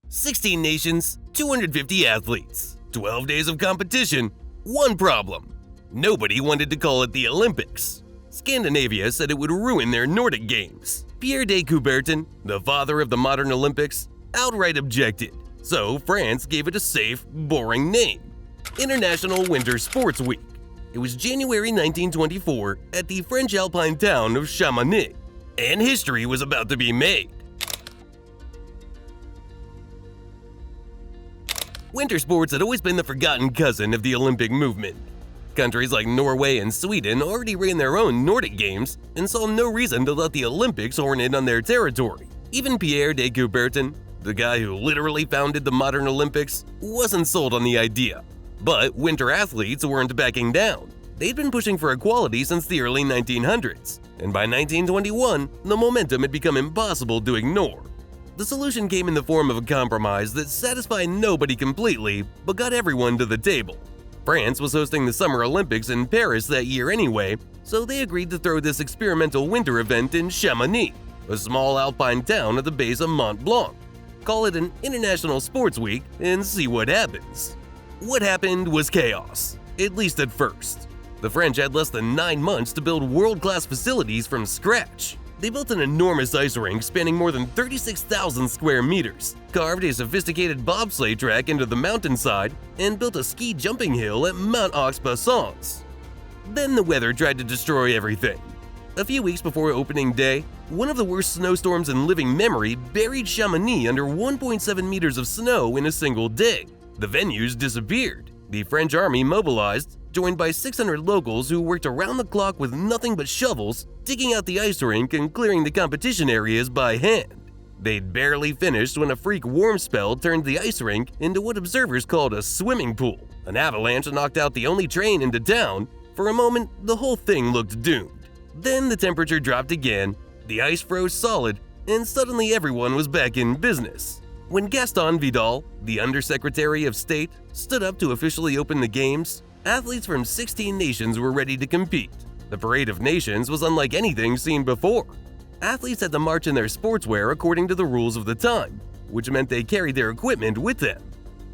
16 nations, 250 athletes, 12 days of competition, one problem. Nobody wanted to call it the Olympics. Scandinavia said it would ruin their Nordic Games. Pierre de Coubertin, the father of the modern Olympics, outright objected, so France gave it a safe, boring name: International Winter Sports Week. It was January 1924 at the French alpine town of Chamonix, and history was about to be made. Winter sports had always been the forgotten cousin of the Olympic movement. Countries like Norway and Sweden already ran their own Nordic Games and saw no reason to let the Olympics horn in on their territory. Even Pierre de Coubertin, the guy who literally founded the modern Olympics, wasn't sold on the idea. But winter athletes weren't backing down. They'd been pushing for equality since the early 1900s, and by 1921, the momentum had become impossible to ignore. The solution came in the form of a compromise that satisfied nobody completely, but got everyone to the table. France was hosting the Summer Olympics in Paris that year anyway, so they agreed to throw this experimental winter event in Chamonix, a small alpine town at the base of Mont Blanc. Call it an International Sports Week and see what happens. What happened was chaos, at least at first. The French had less than 9 months to build world-class facilities from scratch. They built an enormous ice rink spanning more than 36,000 square meters, carved a sophisticated bobsleigh track into the mountainside, and built a ski jumping hill at Mont Aux-Bassins. Then the weather tried to destroy everything. A few weeks before opening day, one of the worst snowstorms in living memory buried Chamonix under 1.7 meters of snow in a single day. The venues disappeared. The French army mobilized, joined by 600 locals who worked around the clock with nothing but shovels, digging out the ice rink and clearing the competition areas by hand. They'd barely finished when a freak warm spell turned the ice rink into what observers called a swimming pool. An avalanche knocked out the only train into town. For a moment, the whole thing looked doomed. Then the temperature dropped again, the ice froze solid, and suddenly everyone was back in business. When Gaston Vidal, the Undersecretary of State, stood up to officially open the Games, athletes from 16 nations were ready to compete. The Parade of Nations was unlike anything seen before. Athletes had to march in their sportswear according to the rules of the time, which meant they carried their equipment with them.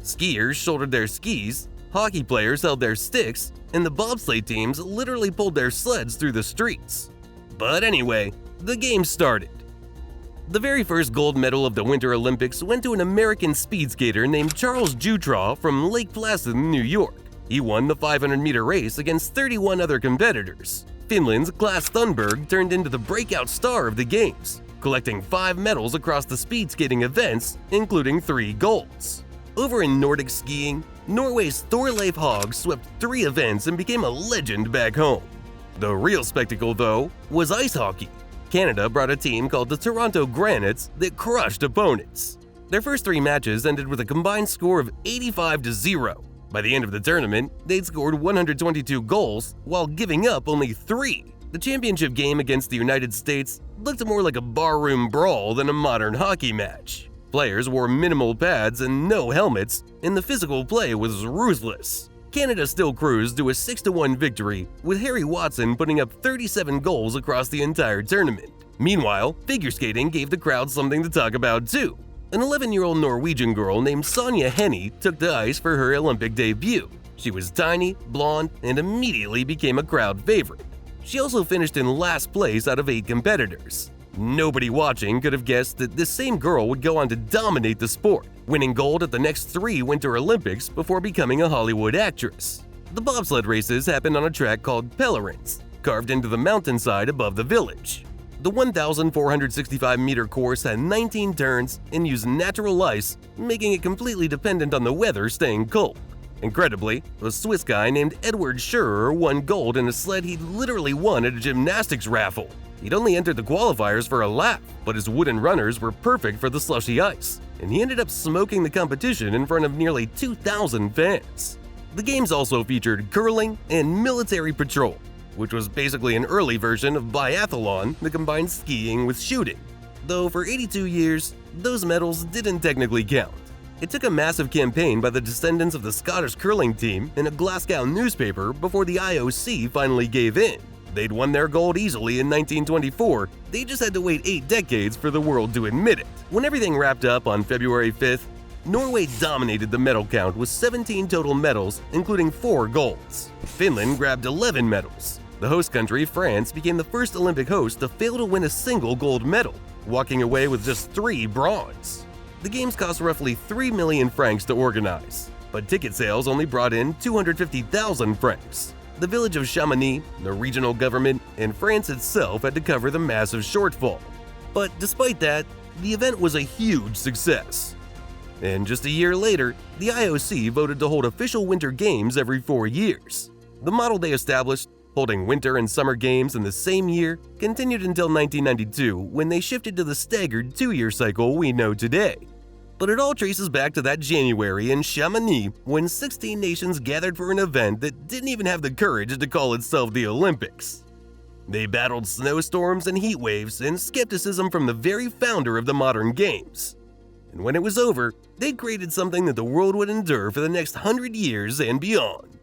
Skiers shouldered their skis, hockey players held their sticks, and the bobsleigh teams literally pulled their sleds through the streets. But anyway, the Games started. The very first gold medal of the Winter Olympics went to an American speed skater named Charles Jutraw from Lake Placid, New York. He won the 500-meter race against 31 other competitors. Finland's Klas Thunberg turned into the breakout star of the Games, collecting 5 medals across the speed skating events, including 3 golds. Over in Nordic skiing, Norway's Thorleif Haug swept 3 events and became a legend back home. The real spectacle, though, was ice hockey. Canada brought a team called the Toronto Granites that crushed opponents. Their first 3 matches ended with a combined score of 85-0. By the end of the tournament, they'd scored 122 goals while giving up only 3. The championship game against the United States looked more like a barroom brawl than a modern hockey match. Players wore minimal pads and no helmets, and the physical play was ruthless. Canada still cruised to a 6-1 victory, with Harry Watson putting up 37 goals across the entire tournament. Meanwhile, figure skating gave the crowd something to talk about too. An 11-year-old Norwegian girl named Sonja Henie took to ice for her Olympic debut. She was tiny, blonde, and immediately became a crowd favorite. She also finished in last place out of 8 competitors. Nobody watching could have guessed that this same girl would go on to dominate the sport, winning gold at the next 3 Winter Olympics before becoming a Hollywood actress. The bobsled races happened on a track called Pellerins, carved into the mountainside above the village. The 1,465-meter course had 19 turns and used natural ice, making it completely dependent on the weather staying cold. Incredibly, a Swiss guy named Edward Scherer won gold in a sled he'd literally won at a gymnastics raffle. He'd only entered the qualifiers for a lap, but his wooden runners were perfect for the slushy ice, and he ended up smoking the competition in front of nearly 2,000 fans. The Games also featured curling and military patrol, which was basically an early version of biathlon that combined skiing with shooting. Though for 82 years, those medals didn't technically count. It took a massive campaign by the descendants of the Scottish curling team in a Glasgow newspaper before the IOC finally gave in. They'd won their gold easily in 1924, they just had to wait 8 decades for the world to admit it. When everything wrapped up on February 5th, Norway dominated the medal count with 17 total medals, including 4 golds. Finland grabbed 11 medals. The host country, France, became the first Olympic host to fail to win a single gold medal, walking away with just 3 bronze. The Games cost roughly 3 million francs to organize, but ticket sales only brought in 250,000 francs. The village of Chamonix, the regional government, and France itself had to cover the massive shortfall. But despite that, the event was a huge success. And just a year later, the IOC voted to hold official Winter Games every 4 years. The model they established, holding Winter and Summer Games in the same year, continued until 1992 when they shifted to the staggered 2-year cycle we know today. But it all traces back to that January in Chamonix when 16 nations gathered for an event that didn't even have the courage to call itself the Olympics. They battled snowstorms and heat waves and skepticism from the very founder of the modern games. And when it was over, they'd created something that the world would endure for the next 100 years and beyond.